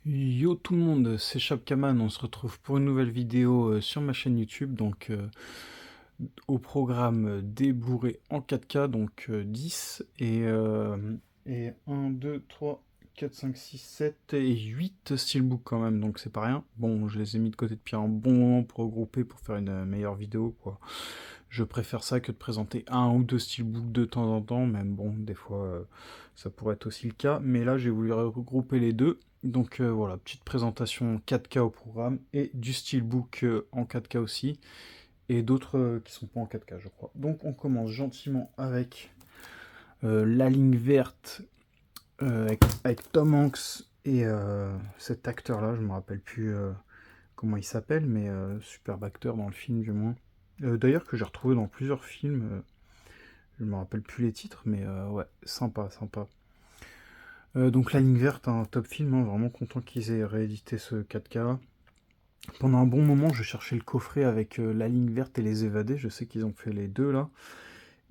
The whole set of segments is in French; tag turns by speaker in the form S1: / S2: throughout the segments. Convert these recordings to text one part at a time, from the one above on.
S1: Yo tout le monde, c'est Chapkaman, on se retrouve pour une nouvelle vidéo sur ma chaîne YouTube, donc au programme des Blu-ray en 4K, donc 10, et 1, 2, 3, 4, 5, 6, 7 et 8 steelbooks quand même, donc c'est pas rien. Bon, je les ai mis de côté depuis un bon moment pour regrouper, pour faire une meilleure vidéo, quoi. Je préfère ça que de présenter un ou deux steelbooks de temps en temps, même bon, des fois ça pourrait être aussi le cas, mais là j'ai voulu regrouper les deux. Donc voilà, petite présentation 4K au programme et du steelbook en 4K aussi, et d'autres qui sont pas en 4K je crois. Donc on commence gentiment avec la ligne verte avec Tom Hanks et cet acteur là, je me rappelle plus comment il s'appelle, mais superbe acteur dans le film du moins. D'ailleurs que j'ai retrouvé dans plusieurs films, je me rappelle plus les titres, mais ouais, sympa, sympa. Donc La Ligne Verte, un top film, hein, vraiment content qu'ils aient réédité ce 4K. Pendant un bon moment, je cherchais le coffret avec La Ligne Verte et Les Évadés, je sais qu'ils ont fait les deux là,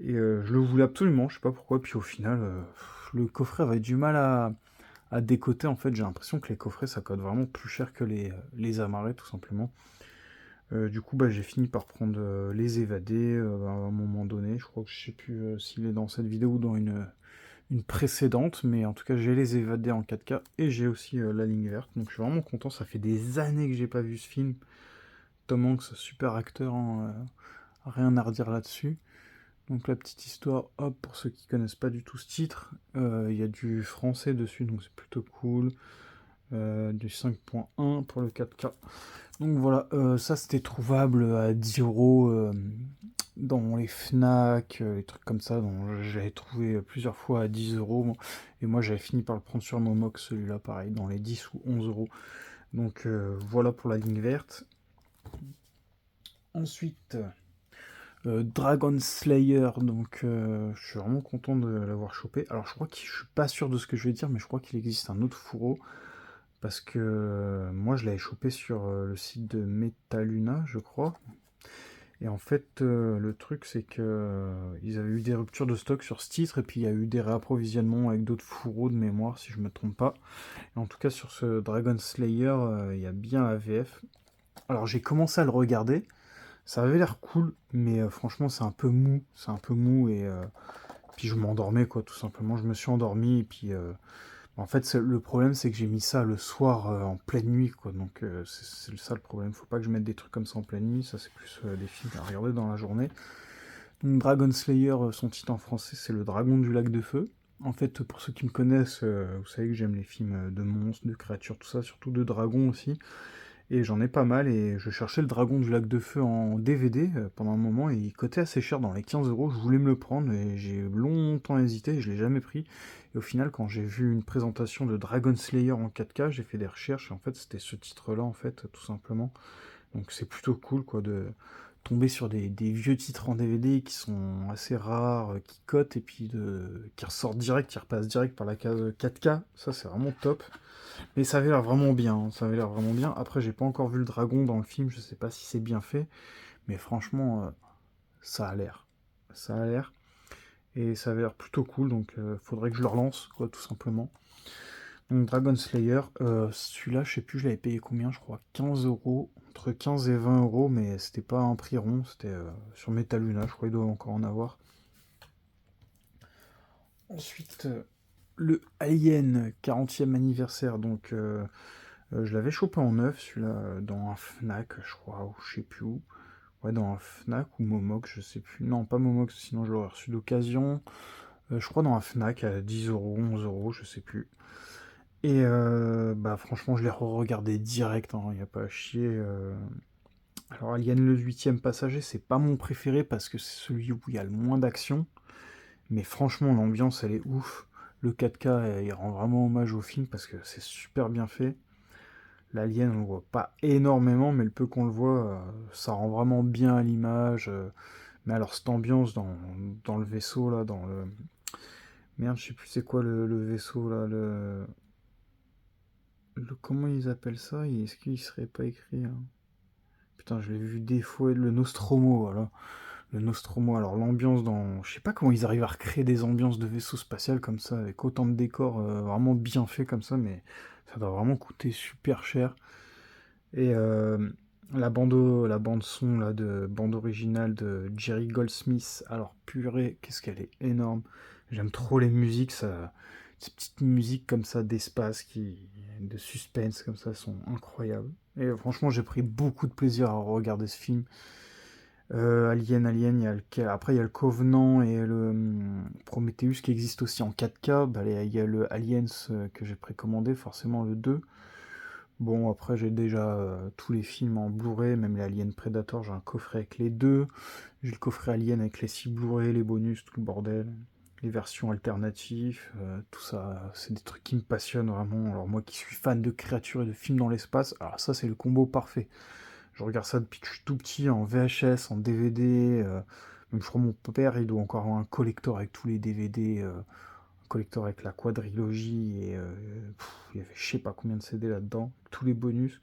S1: et je le voulais absolument, je sais pas pourquoi, puis au final, le coffret avait du mal à décoter, en fait, j'ai l'impression que les coffrets ça coûte vraiment plus cher que les amarrés tout simplement. Du coup, bah, j'ai fini par prendre Les Évadés à un moment donné, je crois que je sais plus s'il est dans cette vidéo ou dans une précédente, mais en tout cas j'ai Les Évadés en 4K et j'ai aussi La Ligne Verte, donc je suis vraiment content, ça fait des années que j'ai pas vu ce film. Tom Hanks, super acteur, hein, rien à redire là-dessus. Donc la petite histoire, hop, pour ceux qui connaissent pas du tout ce titre, il y a du français dessus, donc c'est plutôt cool. Du 5.1 pour le 4K. Donc voilà, ça c'était trouvable à 10 € dans les Fnac, les trucs comme ça, dont j'avais trouvé plusieurs fois à 10 €. Et moi j'avais fini par le prendre sur Momox, celui-là pareil, dans les 10 ou 11 €. Donc voilà pour la ligne verte. Ensuite, Dragon Slayer, donc je suis vraiment content de l'avoir chopé. Alors je crois que je suis pas sûr de ce que je vais dire, mais je crois qu'il existe un autre fourreau. Parce que moi je l'avais chopé sur le site de Metaluna, je crois. Et en fait, le truc, c'est que ils avaient eu des ruptures de stock sur ce titre, et puis il y a eu des réapprovisionnements avec d'autres fourreaux de mémoire, si je me trompe pas. Et en tout cas, sur ce Dragon Slayer, il y a bien la VF. Alors j'ai commencé à le regarder, ça avait l'air cool, mais franchement c'est un peu mou, et puis je m'endormais quoi, tout simplement. Je me suis endormi, et puis en fait le problème c'est que j'ai mis ça le soir en pleine nuit quoi, donc c'est ça le problème. Faut pas que je mette des trucs comme ça en pleine nuit, ça c'est plus des films à regarder dans la journée. Donc Dragon Slayer, son titre en français c'est Le Dragon du Lac de Feu. En fait, pour ceux qui me connaissent, vous savez que j'aime les films de monstres, de créatures, tout ça, surtout de dragons aussi. Et j'en ai pas mal, et je cherchais le Dragon du Lac de Feu en DVD pendant un moment, et il coûtait assez cher dans les 15 €. Je voulais me le prendre, et j'ai longtemps hésité, et je l'ai jamais pris. Et au final, quand j'ai vu une présentation de Dragon Slayer en 4K, j'ai fait des recherches, et en fait, c'était ce titre-là, en fait, tout simplement. Donc c'est plutôt cool, quoi, de tomber sur des vieux titres en DVD qui sont assez rares, qui cotent, et puis qui ressortent direct, qui repassent direct par la case 4K. Ça, c'est vraiment top. Mais ça avait l'air vraiment bien, hein, ça avait l'air vraiment bien. Après, j'ai pas encore vu le dragon dans le film, je sais pas si c'est bien fait, mais franchement, ça a l'air. Ça a l'air. Et ça avait l'air plutôt cool, donc faudrait que je le relance, quoi, tout simplement. Donc Dragon Slayer, celui-là, je sais plus, je l'avais payé combien, je crois 15 €, entre 15 et 20 €, mais c'était pas un prix rond, c'était sur Metaluna, je crois qu'il doit encore en avoir. Ensuite, le Alien 40e anniversaire, donc je l'avais chopé en neuf, celui-là, dans un Fnac, je crois, ou je sais plus où. Ouais, dans un Fnac ou Momox, je sais plus. Non, pas Momox, sinon je l'aurais reçu d'occasion. Je crois dans un Fnac à 10 €, 11 €, je sais plus. Et bah franchement, je l'ai re-regardé direct, il n'y a pas à chier. Alors Alien le huitième passager, c'est pas mon préféré parce que c'est celui où il y a le moins d'action. Mais franchement, l'ambiance, elle est ouf. Le 4K, il rend vraiment hommage au film parce que c'est super bien fait. L'alien, on le voit pas énormément, mais le peu qu'on le voit, ça rend vraiment bien à l'image. Mais alors, cette ambiance dans le vaisseau, là, dans le. Merde, je sais plus c'est quoi le vaisseau, là, comment ils appellent ça? Est-ce qu'il serait pas écrit, hein? Putain, je l'ai vu des fois, le Nostromo, voilà. le Nostromo. Alors l'ambiance dans... Je sais pas comment ils arrivent à recréer des ambiances de vaisseau spatial comme ça, avec autant de décors vraiment bien faits comme ça, mais ça doit vraiment coûter super cher. Et la bande son là, de bande originale de Jerry Goldsmith, alors purée, qu'est-ce qu'elle est énorme. J'aime trop les musiques, ça, ces petites musiques comme ça d'espace, de suspense comme ça, sont incroyables. Et franchement, j'ai pris beaucoup de plaisir à regarder ce film. Alien, après il y a le Covenant et le Prometheus qui existe aussi en 4K. Bah, il y a le Aliens que j'ai précommandé, forcément le 2. Bon, après, j'ai déjà tous les films en Blu-ray, même les Alien Predator, j'ai un coffret avec les deux. J'ai le coffret Alien avec les 6 Blu-ray, les bonus, tout le bordel. Les versions alternatives, tout ça, c'est des trucs qui me passionnent vraiment. Alors, moi qui suis fan de créatures et de films dans l'espace, alors ça, c'est le combo parfait. Je regarde ça depuis que je suis tout petit, en VHS, en DVD. Même je crois mon père, il doit encore avoir un collector avec tous les DVD. Collector avec la quadrilogie et il y avait je sais pas combien de CD là-dedans, tous les bonus.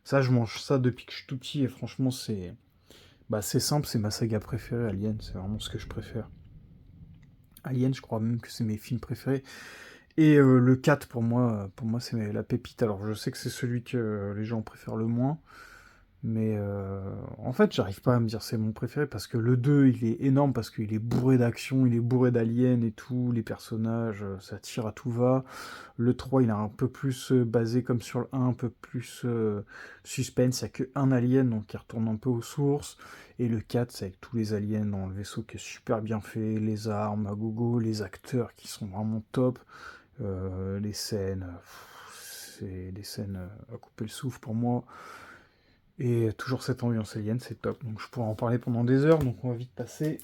S1: Ça, je mange ça depuis que je suis tout petit et franchement, c'est simple, c'est ma saga préférée, Alien, c'est vraiment ce que je préfère. Alien, je crois même que c'est mes films préférés. Et le 4, pour moi c'est la pépite. Alors, je sais que c'est celui que les gens préfèrent le moins. Mais en fait, j'arrive pas à me dire c'est mon préféré parce que le 2 il est énorme parce qu'il est bourré d'action, il est bourré d'aliens et tout, les personnages, ça tire à tout va. Le 3 il est un peu plus basé comme sur le 1, un peu plus suspense, il n'y a que un alien donc il retourne un peu aux sources. Et le 4 c'est avec tous les aliens dans le vaisseau qui est super bien fait, les armes à gogo, les acteurs qui sont vraiment top, les scènes, c'est des scènes à couper le souffle pour moi. Et toujours cette ambiance alien, c'est top. Donc je pourrais en parler pendant des heures, donc on va vite passer.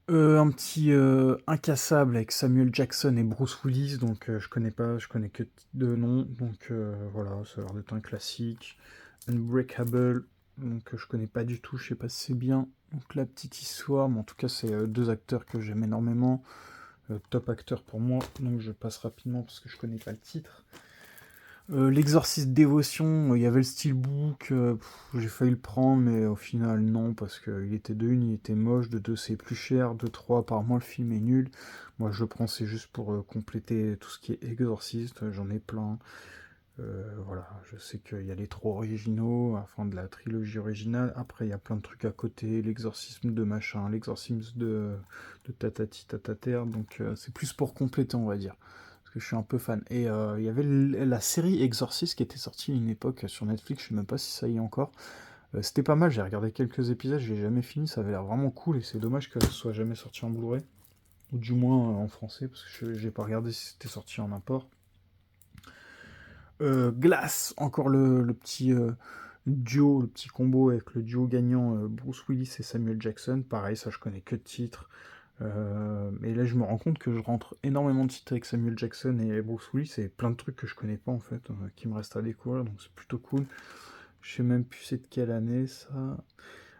S1: Un petit incassable avec Samuel Jackson et Bruce Willis, donc je connais pas, je connais que deux noms, donc voilà, ça a l'air d'être un classique. Unbreakable, donc je connais pas du tout, je sais pas si c'est bien. Donc la petite histoire, mais en tout cas c'est deux acteurs que j'aime énormément. Top acteur pour moi, donc je passe rapidement parce que je connais pas le titre. L'exorciste dévotion, il y avait le steelbook, j'ai failli le prendre, mais au final non, parce qu'il était de une, il était moche, de deux c'est plus cher, de trois apparemment le film est nul. Moi je le prends c'est juste pour compléter tout ce qui est exorciste, j'en ai plein. Voilà, je sais qu'il y a les trois originaux, enfin de la trilogie originale, après il y a plein de trucs à côté, l'exorcisme de machin, l'exorcisme de tatati tatater, donc c'est plus pour compléter on va dire parce que je suis un peu fan. Et il y avait la série Exorcist qui était sortie à une époque sur Netflix, je sais même pas si ça y est encore. C'était pas mal, j'ai regardé quelques épisodes, je l'ai jamais fini, ça avait l'air vraiment cool et c'est dommage que ce soit jamais sorti en Blu-ray. Ou du moins en français, parce que j'ai pas regardé si c'était sorti en import. Glass, encore le petit duo, le petit combo avec le duo gagnant Bruce Willis et Samuel Jackson. Pareil, ça je connais que de titres. Et là, je me rends compte que je rentre énormément de titres avec Samuel Jackson et Bruce Willis, et plein de trucs que je connais pas en fait, qui me restent à découvrir, donc c'est plutôt cool. Je sais même plus c'est de quelle année ça.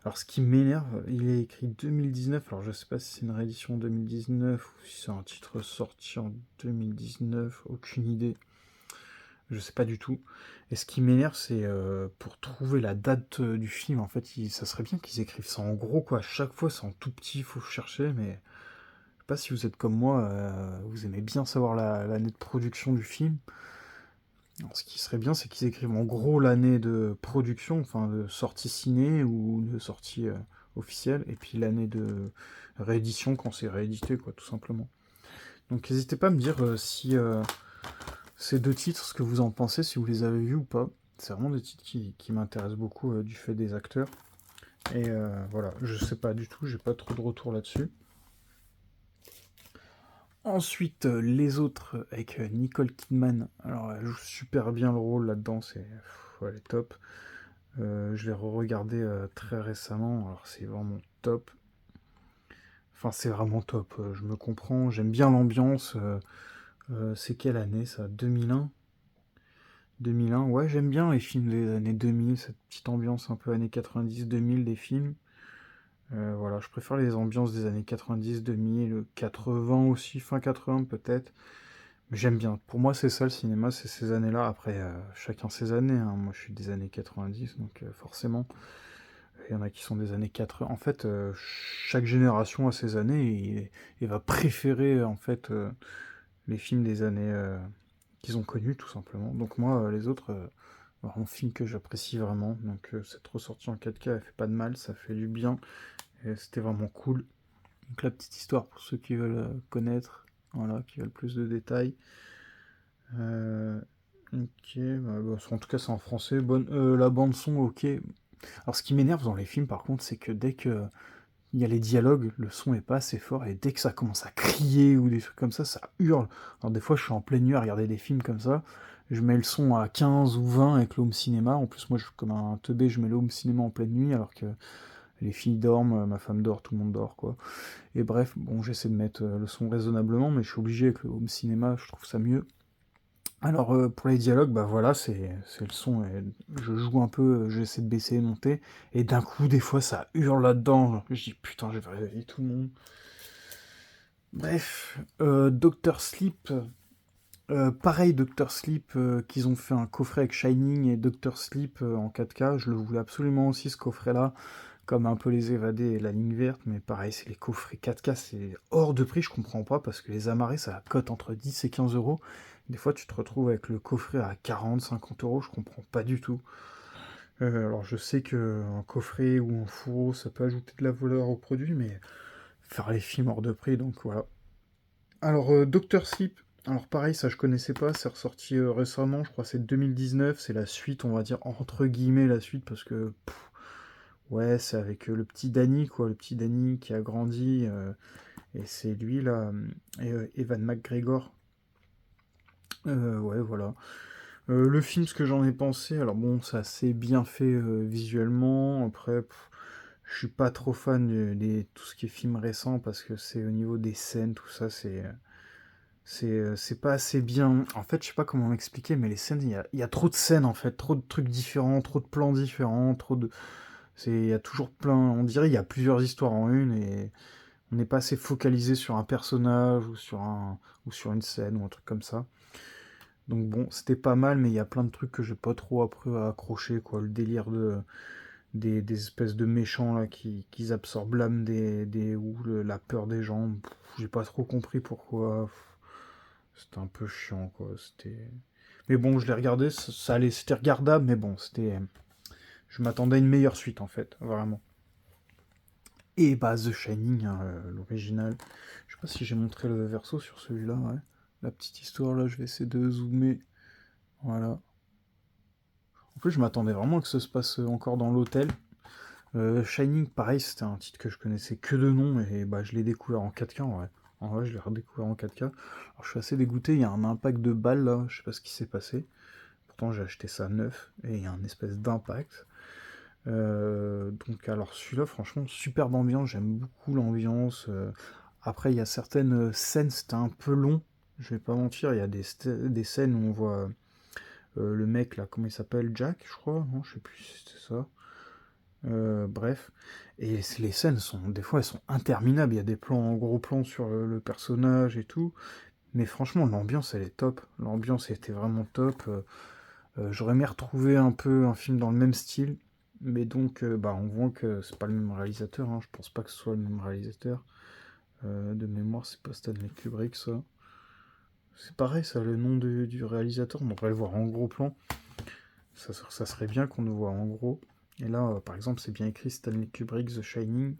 S1: Alors, ce qui m'énerve, il est écrit 2019, alors je sais pas si c'est une réédition 2019 ou si c'est un titre sorti en 2019, aucune idée. Je sais pas du tout. Et ce qui m'énerve, c'est pour trouver la date du film, en fait, ça serait bien qu'ils écrivent ça en gros, quoi. À chaque fois, c'est en tout petit, il faut chercher, mais je sais pas si vous êtes comme moi, vous aimez bien savoir l'année de production du film. Alors, ce qui serait bien, c'est qu'ils écrivent en gros l'année de production, enfin de sortie ciné ou de sortie officielle, et puis l'année de réédition quand c'est réédité, quoi, tout simplement. Donc n'hésitez pas à me dire si ces deux titres, ce que vous en pensez, si vous les avez vus ou pas. C'est vraiment des titres qui m'intéressent beaucoup du fait des acteurs. Et voilà, je sais pas du tout, j'ai pas trop de retour là-dessus. Ensuite, les autres avec Nicole Kidman. Alors, elle joue super bien le rôle là-dedans, elle est top. Je l'ai re-regardé très récemment, alors c'est vraiment top. Enfin, c'est vraiment top, je me comprends, j'aime bien l'ambiance. C'est quelle année ça? 2001? 2001, ouais, j'aime bien les films des années 2000, cette petite ambiance un peu années 90-2000 des films. Voilà, je préfère les ambiances des années 90, 2000, 80 aussi, fin 80 peut-être. Mais j'aime bien. Pour moi, c'est ça le cinéma, c'est ces années-là. Après, chacun ses années, hein. Moi, je suis des années 90, donc forcément. Il y en a qui sont des années 80. En fait, chaque génération a ses années et va préférer en fait les films des années qu'ils ont connus tout simplement. Donc moi, les autres, un film que j'apprécie vraiment. Donc cette ressortie en 4K, elle fait pas de mal, ça fait du bien. Et c'était vraiment cool. Donc la petite histoire pour ceux qui veulent connaître, voilà, qui veulent plus de détails. Euh, ok, en tout cas c'est en français. La bande son, ok. Alors ce qui m'énerve dans les films par contre, c'est que dès que il y a les dialogues, le son est pas assez fort, et dès que ça commence à crier ou des trucs comme ça hurle. Alors des fois je suis en pleine nuit à regarder des films comme ça, je mets le son à 15 ou 20 avec le home cinéma. En plus moi je suis comme un teubé, je mets le home cinéma en pleine nuit alors que les filles dorment, ma femme dort, tout le monde dort quoi. Et bref, bon, j'essaie de mettre le son raisonnablement, mais je suis obligé avec le home cinéma, je trouve ça mieux. Alors pour les dialogues, bah voilà, c'est le son, et je joue un peu, j'essaie de baisser et monter, et d'un coup, des fois, ça hurle là-dedans, genre, je dis putain, je vais réveiller tout le monde. Bref, Doctor Sleep, pareil, Doctor Sleep, qu'ils ont fait un coffret avec Shining et Doctor Sleep en 4K, je le voulais absolument aussi ce coffret-là, comme un peu les évadés et la ligne verte, mais pareil, c'est les coffrets 4K, c'est hors de prix, je comprends pas, parce que les amarrés, ça cote entre 10 et 15 euros. Des fois, tu te retrouves avec le coffret à 40, 50 euros, je comprends pas du tout. Alors, je sais qu'un coffret ou un fourreau, ça peut ajouter de la valeur au produit, mais faire les films hors de prix, donc voilà. Alors, Doctor Sleep, alors pareil, ça je connaissais pas, c'est ressorti récemment, je crois que c'est 2019, c'est la suite, on va dire, entre guillemets la suite, parce que ouais, c'est avec le petit Danny, quoi, le petit Danny qui a grandi, et c'est lui, là, Evan McGregor. Ouais, voilà. Le film, ce que j'en ai pensé, alors bon, c'est assez bien fait visuellement, après, je suis pas trop fan tout ce qui est film récent, parce que c'est au niveau des scènes, tout ça, c'est pas assez bien. En fait, je sais pas comment m'expliquer, mais les scènes, il y a trop de scènes, en fait, trop de trucs différents, trop de plans différents, il y a toujours plein. On dirait il y a plusieurs histoires en une, et on n'est pas assez focalisé sur un personnage ou sur une scène ou un truc comme ça. Donc bon, c'était pas mal, mais il y a plein de trucs que j'ai pas trop accroché, quoi. Le délire des espèces de méchants là qui absorbent l'âme ou la peur des gens. J'ai pas trop compris pourquoi. C'était un peu chiant, quoi. Mais bon, je l'ai regardé, ça allait, c'était regardable, mais bon, je m'attendais à une meilleure suite en fait, vraiment. Et bah The Shining, hein, l'original. Je sais pas si j'ai montré le verso sur celui-là, ouais. La petite histoire là, je vais essayer de zoomer. Voilà. En plus, je m'attendais vraiment que ça se passe encore dans l'hôtel. Shining, pareil, c'était un titre que je connaissais que de nom, et bah je l'ai découvert en 4K, en vrai. En vrai, je l'ai redécouvert en 4K. Alors je suis assez dégoûté, il y a un impact de balle là, je sais pas ce qui s'est passé. Pourtant j'ai acheté ça neuf, et il y a un espèce d'impact. Donc alors celui-là, franchement, superbe ambiance, j'aime beaucoup l'ambiance. Après, il y a certaines scènes, c'était un peu long, je vais pas mentir, il y a des scènes où on voit le mec là, comment il s'appelle, Jack, je crois, non, je sais plus si c'était ça. Bref, et les scènes des fois, elles sont interminables. Il y a des plans en gros plan sur le personnage et tout, mais franchement, l'ambiance, elle est top. L'ambiance était vraiment top. J'aurais aimé retrouver un peu un film dans le même style, mais donc, bah, on voit que c'est pas le même réalisateur, hein. Je pense pas que ce soit le même réalisateur. De mémoire, c'est pas Stanley Kubrick, ça. C'est pareil, ça, le nom du réalisateur. On devrait le voir en gros plan. Ça serait bien qu'on le voit en gros. Et là, par exemple, c'est bien écrit Stanley Kubrick, The Shining.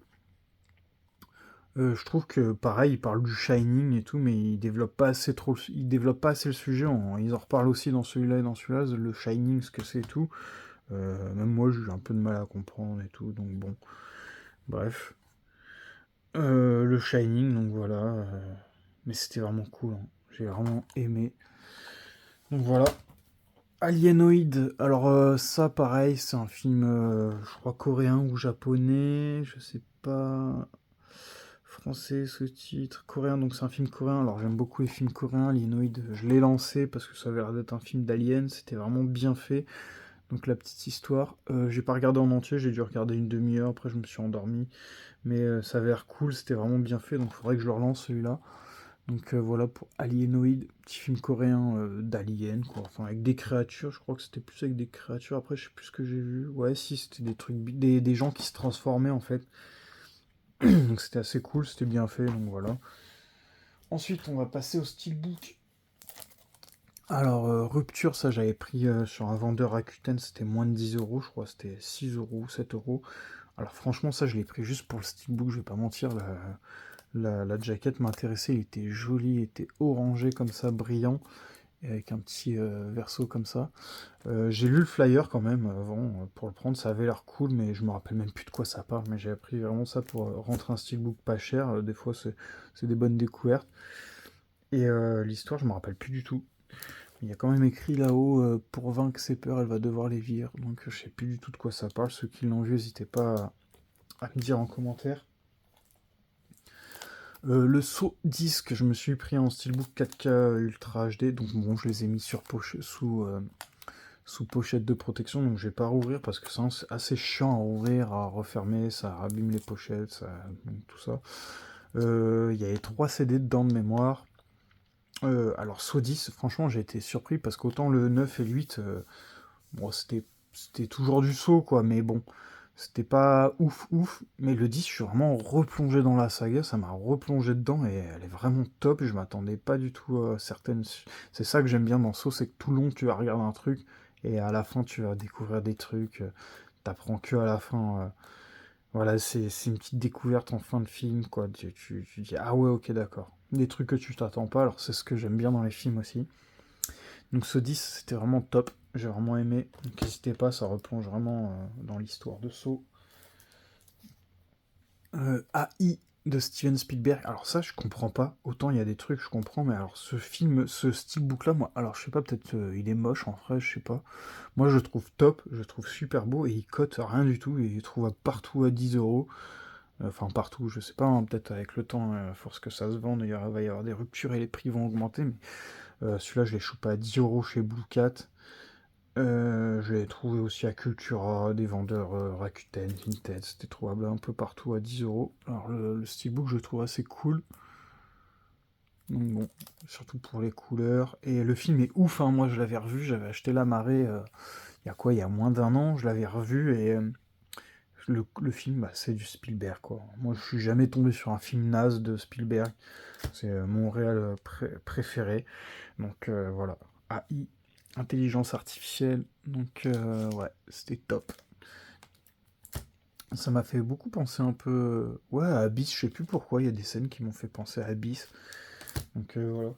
S1: Je trouve que pareil, il parle du Shining et tout, mais il développe pas assez le sujet. Ils en reparlent aussi dans celui-là et dans celui-là, le Shining, ce que c'est et tout. Même moi, j'ai eu un peu de mal à comprendre et tout, donc bon. Bref. Le Shining, donc voilà. Mais c'était vraiment cool, hein. J'ai vraiment aimé. Donc voilà. Alienoid, alors ça pareil, c'est un film, je crois coréen ou japonais, je sais pas, français sous-titre, coréen, donc c'est un film coréen. Alors j'aime beaucoup les films coréens. Alienoid, je l'ai lancé parce que ça avait l'air d'être un film d'alien, c'était vraiment bien fait. Donc la petite histoire, j'ai pas regardé en entier, j'ai dû regarder une demi-heure, après je me suis endormi, mais ça avait l'air cool, c'était vraiment bien fait, donc faudrait que je le relance celui-là. Donc voilà pour Alienoid, petit film coréen d'aliens, quoi. Enfin, avec des créatures, je crois que c'était plus avec des créatures. Après, je sais plus ce que j'ai vu. Ouais, si, c'était des trucs, des gens qui se transformaient en fait. Donc c'était assez cool, c'était bien fait, donc voilà. Ensuite, on va passer au steelbook. Alors, Rupture, ça j'avais pris sur un vendeur Rakuten, c'était moins de 10 euros, je crois, c'était 6 euros, 7 euros. Alors franchement, ça je l'ai pris juste pour le steelbook, je vais pas mentir, la jaquette m'intéressait, il était joli, il était orangé comme ça, brillant, et avec un petit verso comme ça. J'ai lu le flyer quand même avant pour le prendre, ça avait l'air cool, mais je me rappelle même plus de quoi ça parle, mais j'ai appris vraiment ça pour rentrer un steelbook pas cher, des fois c'est des bonnes découvertes. Et l'histoire, je me rappelle plus du tout. Il y a quand même écrit là-haut, pour vaincre ses peurs, elle va devoir les vivre. Donc je sais plus du tout de quoi ça parle. Ceux qui l'ont vu, n'hésitez pas à me dire en commentaire. Le saut disque, je me suis pris en steelbook 4K Ultra HD. Donc bon, je les ai mis sur sous pochette de protection. Donc je vais pas rouvrir parce que c'est assez chiant à ouvrir, à refermer. Ça abîme les pochettes, donc, tout ça. Il y avait 3 CD dedans de mémoire. Alors, saut 10, franchement, j'ai été surpris parce qu'autant le 9 et le 8, bon, c'était toujours du saut, quoi, mais bon, c'était pas ouf, ouf. Mais le 10, je suis vraiment replongé dans la saga, ça m'a replongé dedans et elle est vraiment top. Je m'attendais pas du tout à certaines. C'est ça que j'aime bien dans Saut, c'est que tout le long, tu vas regarder un truc et à la fin, tu vas découvrir des trucs. T'apprends que à la fin. Voilà, c'est une petite découverte en fin de film, quoi. Tu dis, ah ouais, ok, d'accord. Des trucs que tu t'attends pas, alors c'est ce que j'aime bien dans les films aussi. Donc ce 10, c'était vraiment top. J'ai vraiment aimé. Donc n'hésitez pas, ça replonge vraiment dans l'histoire de Saw. AI de Steven Spielberg. Alors ça, je comprends pas. Autant il y a des trucs, je comprends, mais alors ce film, ce steelbook là, moi, alors je sais pas, peut-être il est moche en vrai, je sais pas. Moi, je le trouve top, je le trouve super beau et il cote rien du tout. Et il trouve partout à 10 euros. Enfin, partout, je sais pas, hein, peut-être avec le temps, à force que ça se vende, va y avoir des ruptures et les prix vont augmenter. Mais celui-là, je l'ai chopé à 10 euros chez Blue Cat. Je l'ai trouvé aussi à Cultura, des vendeurs Rakuten, Vinted, c'était trouvable un peu partout à 10 euros. Alors le steelbook, je le trouve assez cool. Donc bon, surtout pour les couleurs. Et le film est ouf, hein. Moi je l'avais revu, j'avais acheté La Marée, il y a quoi, il y a moins d'un an, je l'avais revu et le film, bah, c'est du Spielberg, quoi. Moi je suis jamais tombé sur un film naze de Spielberg, c'est mon réal préféré. Donc voilà, AI, intelligence artificielle, donc ouais, c'était top. Ça m'a fait beaucoup penser un peu, ouais, à Abyss, je sais plus pourquoi, il y a des scènes qui m'ont fait penser à Abyss. Donc voilà.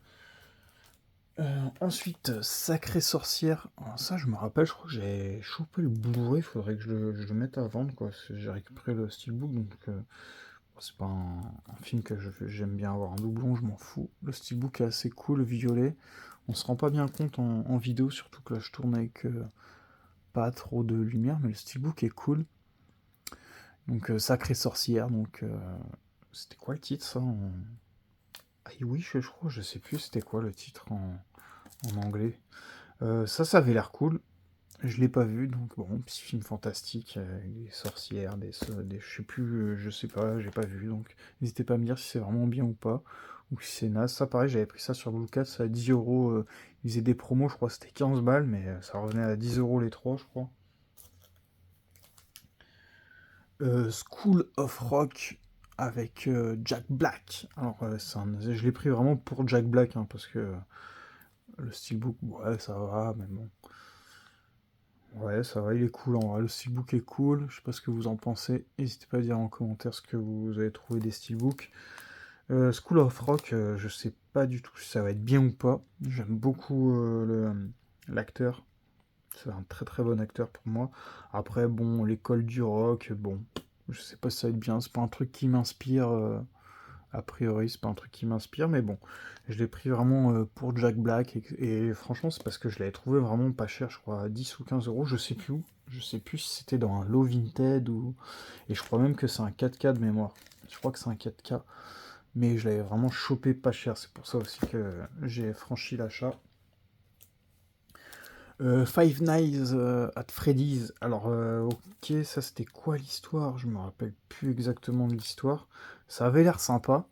S1: Ensuite, Sacrée Sorcière. Alors ça, je me rappelle, je crois que j'ai chopé le Blu-ray, faudrait que je le mette à vendre, quoi. J'ai récupéré le steelbook, donc bon, c'est pas un film que j'aime bien avoir en doublon, je m'en fous. Le steelbook est assez cool, violet. On se rend pas bien compte en vidéo, surtout que là je tourne avec pas trop de lumière, mais le steelbook est cool. Donc Sacrée Sorcière, donc c'était quoi le titre ça Ah oui, je crois, je sais plus c'était quoi le titre en anglais. Ça avait l'air cool. Je l'ai pas vu, donc bon, petit film fantastique, des sorcières, je sais plus, je sais pas, j'ai pas vu, donc n'hésitez pas à me dire si c'est vraiment bien ou pas, ou si c'est naze. Ça pareil, j'avais pris ça sur Blue Cat, ça à 10 euros, ils faisaient des promos, je crois que c'était 15 balles, mais ça revenait à 10 euros les trois, je crois. School of Rock avec Jack Black. Alors, je l'ai pris vraiment pour Jack Black, hein, parce que le steelbook, ouais, ça va, mais bon. Ouais, ça va, il est cool en vrai. Le steelbook est cool. Je sais pas ce que vous en pensez. N'hésitez pas à dire en commentaire ce que vous avez trouvé des steelbooks. School of Rock, je sais pas du tout si ça va être bien ou pas. J'aime beaucoup l'acteur. C'est un très très bon acteur pour moi. Après, bon, l'école du rock, bon, je sais pas si ça va être bien. C'est pas un truc qui m'inspire. A priori, c'est pas un truc qui m'inspire, mais bon, je l'ai pris vraiment pour Jack Black, et franchement, c'est parce que je l'avais trouvé vraiment pas cher, je crois, à 10 ou 15 euros, je sais plus où. Je sais plus si c'était dans un Low Vinted ou. Et je crois même que c'est un 4K de mémoire. Je crois que c'est un 4K. Mais je l'avais vraiment chopé pas cher, c'est pour ça aussi que j'ai franchi l'achat. Five Nights at Freddy's. Alors, ok, ça c'était quoi l'histoire? Je me rappelle plus exactement de l'histoire. Ça avait l'air sympa.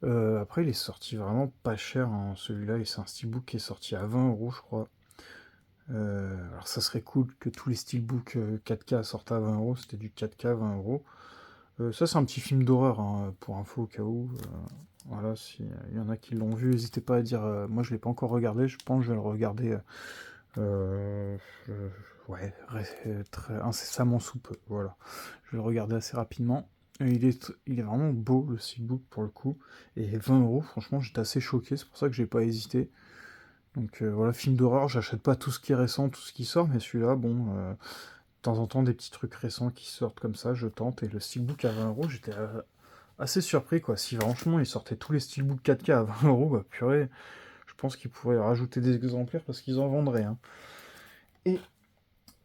S1: Après, il est sorti vraiment pas cher, hein, celui-là, et c'est un steelbook qui est sorti à 20 € je crois. Alors ça serait cool que tous les steelbooks 4K sortent à 20 €, c'était du 4K 20 €. Ça c'est un petit film d'horreur, hein, pour info au cas où. Voilà, s'il y en a qui l'ont vu, n'hésitez pas à dire. Moi je l'ai pas encore regardé, je pense que je vais le regarder euh, euh, ouais, très incessamment sous peu. Voilà, je vais le regarder assez rapidement. Et il est vraiment beau le steelbook pour le coup. Et 20 €, franchement j'étais assez choqué, c'est pour ça que j'ai pas hésité. Donc voilà, film d'horreur, j'achète pas tout ce qui est récent, tout ce qui sort, mais celui-là, bon, de temps en temps, des petits trucs récents qui sortent comme ça, je tente. Et le steelbook à 20 €, j'étais assez surpris, quoi. Si franchement, ils sortaient tous les steelbooks 4K à 20 €, bah purée, je pense qu'ils pourraient rajouter des exemplaires parce qu'ils en vendraient, hein. Et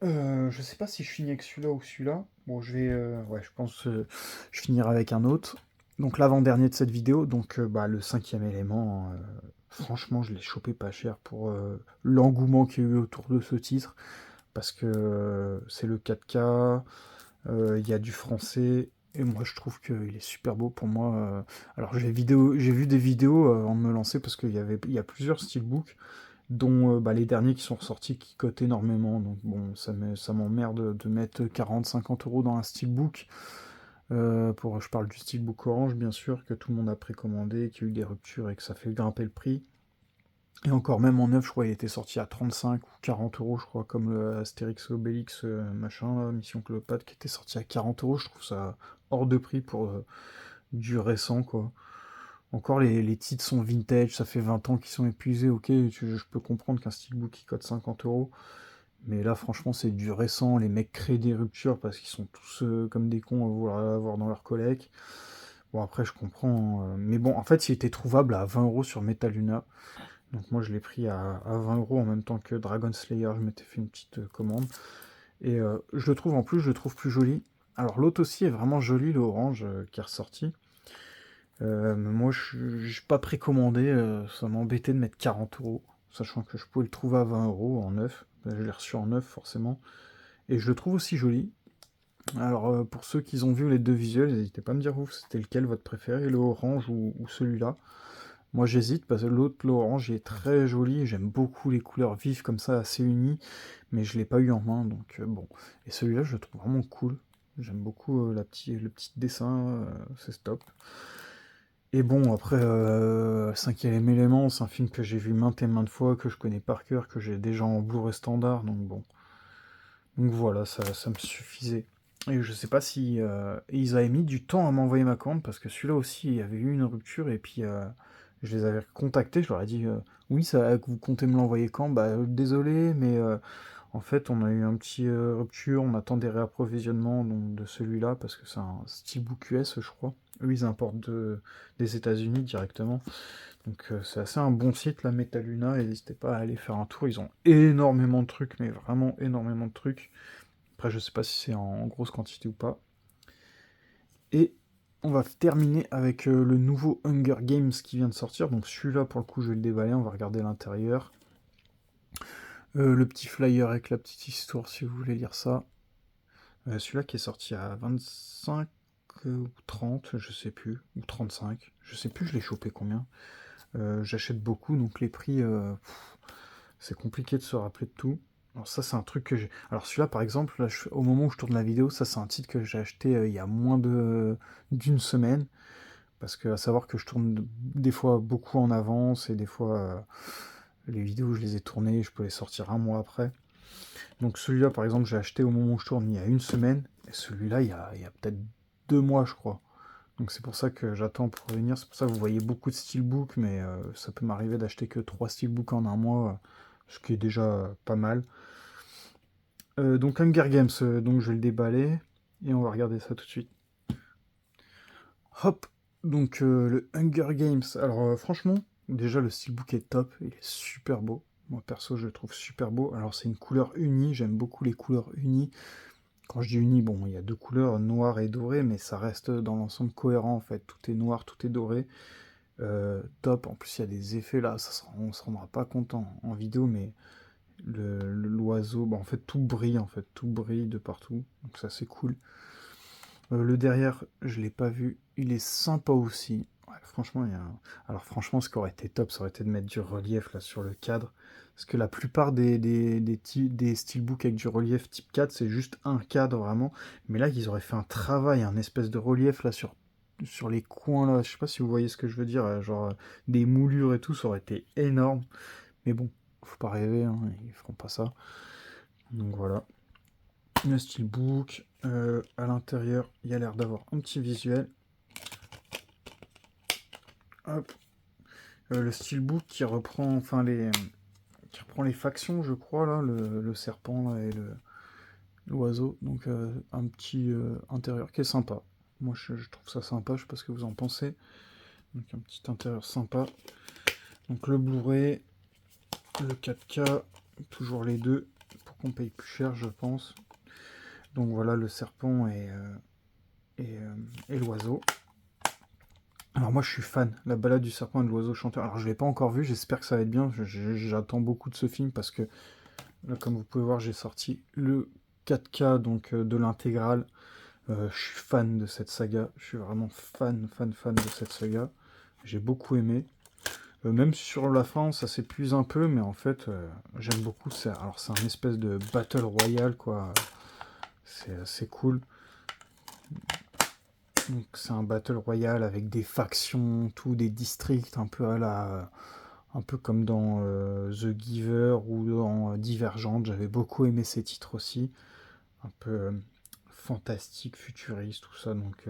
S1: je sais pas si je finis avec celui-là ou celui-là. Bon, ouais, je pense je finirai avec un autre. Donc l'avant-dernier de cette vidéo, donc bah, le cinquième élément, franchement, je l'ai chopé pas cher pour l'engouement qu'il y a eu autour de ce titre, parce que c'est le 4K, il y a du français, et moi je trouve qu'il est super beau pour moi. Alors j'ai vu des vidéos avant de me lancer, parce il y a plusieurs steelbooks, dont bah, les derniers qui sont ressortis qui cotent énormément. Donc bon, ça m'emmerde de mettre 40-50 € dans un steelbook. Je parle du steelbook orange, bien sûr, que tout le monde a précommandé, qu'il y a eu des ruptures et que ça fait grimper le prix. Et encore, même en neuf, je crois, il était sorti à 35 ou 40 €, je crois, comme le Astérix et Obélix, machin, là, Mission Cléopâtre, qui était sorti à 40 €. Je trouve ça hors de prix pour du récent, quoi. Encore, les titres sont vintage, ça fait 20 ans qu'ils sont épuisés, ok, je peux comprendre qu'un steelbook qui cote 50 €, mais là, franchement, c'est du récent, les mecs créent des ruptures parce qu'ils sont tous comme des cons à vouloir l'avoir dans leur collègue. Bon, après, je comprends, mais bon, en fait, il était trouvable à 20 € sur Metaluna, donc moi, je l'ai pris à 20 € en même temps que Dragon Slayer, je m'étais fait une petite commande, et je le trouve, en plus, je le trouve plus joli. Alors, l'autre aussi est vraiment joli, le orange, qui est ressorti. Mais moi, je n'ai pas précommandé, ça m'embêtait de mettre 40 €, sachant que je pouvais le trouver à 20 € en neuf. Ben, je l'ai reçu en neuf, forcément. Et je le trouve aussi joli. Alors, pour ceux qui ont vu les deux visuels, n'hésitez pas à me dire, vous, c'était lequel votre préféré, le orange ou celui-là. Moi, j'hésite, parce que l'autre, l'orange, il est très joli. J'aime beaucoup les couleurs vives, comme ça, assez unies. Mais je ne l'ai pas eu en main, donc bon. Et celui-là, je le trouve vraiment cool. J'aime beaucoup le petit dessin, c'est top. Et bon, après, Cinquième élément, c'est un film que j'ai vu maintes et maintes fois, que je connais par cœur, que j'ai déjà en Blu-ray standard, donc bon. Donc voilà, ça me suffisait. Et je sais pas si ils avaient mis du temps à m'envoyer ma commande, parce que celui-là aussi, il y avait eu une rupture, et puis je les avais contactés, je leur ai dit oui, ça, vous comptez me l'envoyer quand? Bah désolé, mais en fait, on a eu un petit rupture, on attend des réapprovisionnements donc, de celui-là, parce que c'est un steelbook US, je crois. Eux, ils importent des États-Unis directement. Donc c'est assez un bon site, la Metaluna, et n'hésitez pas à aller faire un tour. Ils ont énormément de trucs, mais vraiment énormément de trucs. Après, je sais pas si c'est en grosse quantité ou pas. Et on va terminer avec le nouveau Hunger Games qui vient de sortir. Donc celui-là, pour le coup, je vais le déballer, on va regarder l'intérieur. Le petit flyer avec la petite histoire, si vous voulez lire ça. Celui-là qui est sorti à 25 ou 30, je sais plus, ou 35, je sais plus, je l'ai chopé combien. J'achète beaucoup, donc les prix, c'est compliqué de se rappeler de tout. Alors ça, c'est un truc que j'ai... Alors celui-là, par exemple, là, au moment où je tourne la vidéo, ça, c'est un titre que j'ai acheté il y a moins d'une semaine, parce que à savoir que je tourne des fois beaucoup en avance, et des fois, les vidéos, je les ai tournées, je peux les sortir un mois après. Donc celui-là, par exemple, j'ai acheté au moment où je tourne il y a une semaine, et celui-là, il y a peut-être 2 mois, je crois. Donc c'est pour ça que j'attends pour revenir. C'est pour ça que vous voyez beaucoup de steelbooks, mais ça peut m'arriver d'acheter que 3 steelbooks en un mois, ce qui est déjà pas mal. Donc Hunger Games, donc je vais le déballer, et on va regarder ça tout de suite. Hop, donc le Hunger Games. Alors franchement, déjà le steelbook est top, il est super beau. Moi perso, je le trouve super beau. Alors c'est une couleur unie, j'aime beaucoup les couleurs unies. Quand je dis uni, bon, il y a deux couleurs, noir et doré, mais ça reste dans l'ensemble cohérent en fait. Tout est noir, tout est doré. Top, en plus il y a des effets là, on se rendra pas compte en vidéo, mais l'oiseau, bah, en fait tout brille de partout, donc ça c'est cool. Le derrière, je l'ai pas vu, il est sympa aussi. Ouais, franchement, alors franchement, ce qui aurait été top, ça aurait été de mettre du relief là sur le cadre. Parce que la plupart des steelbooks avec du relief type 4, c'est juste un cadre vraiment. Mais là, ils auraient fait un travail, un espèce de relief là sur les coins là. Je sais pas si vous voyez ce que je veux dire, genre des moulures et tout, ça aurait été énorme. Mais bon, faut pas rêver, hein, ils feront pas ça. Donc voilà. Le steelbook, à l'intérieur, il y a l'air d'avoir un petit visuel. Hop. Le steelbook qui reprend les factions, je crois, là, le serpent là, et l'oiseau. Donc un petit intérieur qui est sympa. Moi je trouve ça sympa, je sais pas ce que vous en pensez. Donc un petit intérieur sympa. Donc le Blu-ray, le 4K, toujours les deux, pour qu'on paye plus cher je pense. Donc voilà le serpent et l'oiseau. Alors moi je suis fan, la balade du serpent et de l'oiseau chanteur. Alors je l'ai pas encore vu, j'espère que ça va être bien. J'attends beaucoup de ce film parce que là comme vous pouvez voir j'ai sorti le 4K donc de l'intégrale. Je suis fan de cette saga, je suis vraiment fan de cette saga. J'ai beaucoup aimé. Même sur la fin ça s'épuise un peu mais en fait j'aime beaucoup. Alors c'est un espèce de battle royale quoi. C'est assez cool. Donc c'est un battle royale avec des factions, tout, des districts un peu un peu comme dans The Giver ou dans Divergente. J'avais beaucoup aimé ces titres aussi, un peu fantastique, futuriste, tout ça. Donc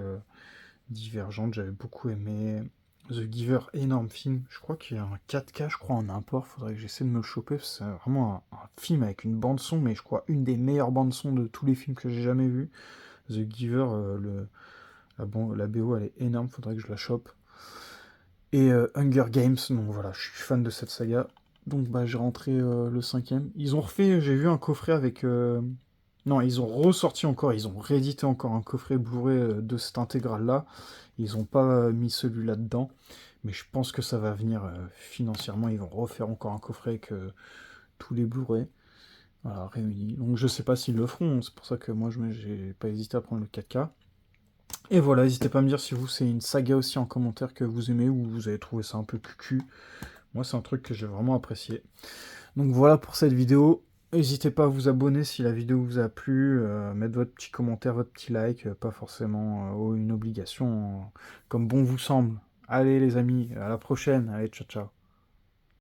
S1: Divergente, j'avais beaucoup aimé. The Giver, énorme film. Je crois qu'il y a un 4K, je crois en import. Faudrait que j'essaie de me le choper. C'est vraiment un film avec une bande son, mais je crois une des meilleures bandes son de tous les films que j'ai jamais vus. The Giver, la BO elle est énorme, faudrait que je la chope. Et Hunger Games, donc voilà, je suis fan de cette saga. Donc bah j'ai rentré le cinquième. Ils ont refait, j'ai vu un coffret avec... Non, ils ont ressorti encore, ils ont réédité encore un coffret Blu-ray de cette intégrale-là. Ils ont pas mis celui-là dedans. Mais je pense que ça va venir financièrement. Ils vont refaire encore un coffret avec tous les Blu-ray. Voilà, réunis. Donc je sais pas s'ils le feront, c'est pour ça que moi j'ai pas hésité à prendre le 4K. Et voilà, n'hésitez pas à me dire si vous c'est une saga aussi en commentaire que vous aimez ou vous avez trouvé ça un peu cucu. Moi c'est un truc que j'ai vraiment apprécié. Donc voilà pour cette vidéo. N'hésitez pas à vous abonner si la vidéo vous a plu, mettre votre petit commentaire, votre petit like, pas forcément une obligation, comme bon vous semble. Allez les amis, à la prochaine, allez ciao ciao.